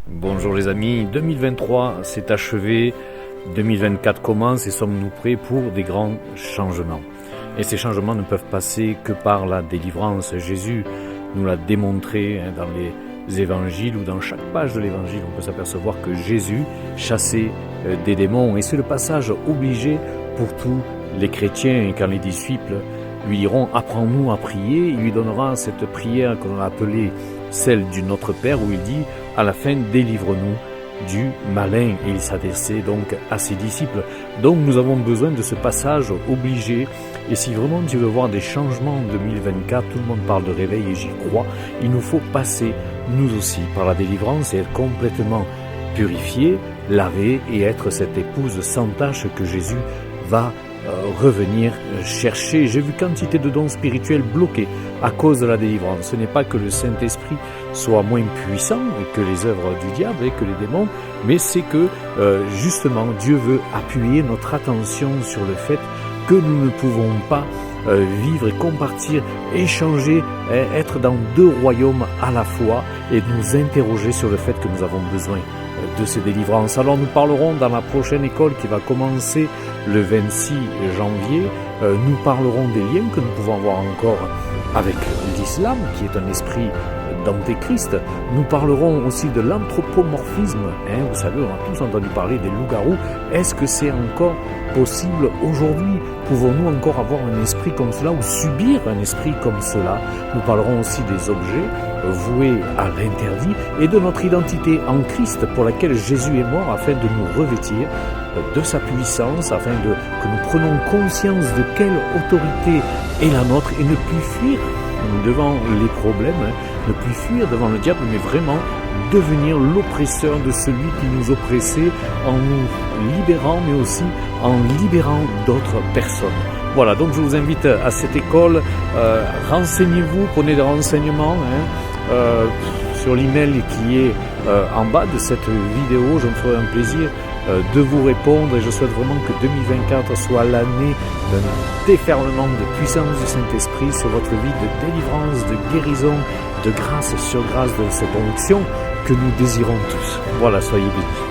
Bonjour les amis, 2023 s'est achevé, 2024 commence et sommes-nous prêts pour des grands changements. Et ces changements ne peuvent passer que par la délivrance. Jésus nous l'a démontré dans les évangiles ou dans chaque page de l'évangile. On peut s'apercevoir que Jésus chassait des démons et c'est le passage obligé pour tous les chrétiens. Et quand les disciples lui diront « Apprends-nous à prier », il lui donnera cette prière qu'on a appelée celle du Notre Père où il dit à la fin « Délivre-nous du malin » et il s'adressait donc à ses disciples. Donc nous avons besoin de ce passage obligé et si vraiment Dieu veut voir des changements en 2024, tout le monde parle de réveil et j'y crois, il nous faut passer nous aussi par la délivrance et être complètement purifiés, lavés et être cette épouse sans tache que Jésus va revenir chercher. J'ai vu quantité de dons spirituels bloqués à cause de la délivrance. Ce n'est pas que le Saint-Esprit soit moins puissant que les œuvres du diable et que les démons, mais c'est que justement Dieu veut appuyer notre attention sur le fait que nous ne pouvons pas vivre et compartir, échanger, être dans deux royaumes à la fois et nous interroger sur le fait que nous avons besoin de ces délivrances. Alors nous parlerons dans la prochaine école qui va commencer le 26 janvier, nous parlerons des liens que nous pouvons avoir encore avec l'islam qui est un esprit d'antéchrist. Nous parlerons aussi de l'anthropomorphisme. Vous savez, on a tous entendu parler des loups-garous. Est-ce que c'est encore possible aujourd'hui? Pouvons-nous encore avoir un esprit comme cela ou subir un esprit comme cela? Nous parlerons aussi des objets voués à l'interdit et de notre identité en Christ pour laquelle Jésus est mort afin de nous revêtir de sa puissance, afin que nous prenions conscience de quelle autorité est la nôtre et ne plus fuir devant les problèmes, ne plus fuir devant le diable, mais vraiment devenir l'oppresseur de celui qui nous oppressait en nous libérant, mais aussi en libérant d'autres personnes. Voilà, donc je vous invite à cette école, renseignez-vous, prenez des renseignements sur l'email qui est en bas de cette vidéo, je me ferai un plaisir de vous répondre et je souhaite vraiment que 2024 soit l'année d'un déferlement de puissance du Saint-Esprit sur votre vie, de délivrance, de guérison, de grâce sur grâce de cette onction que nous désirons tous. Voilà, soyez bénis.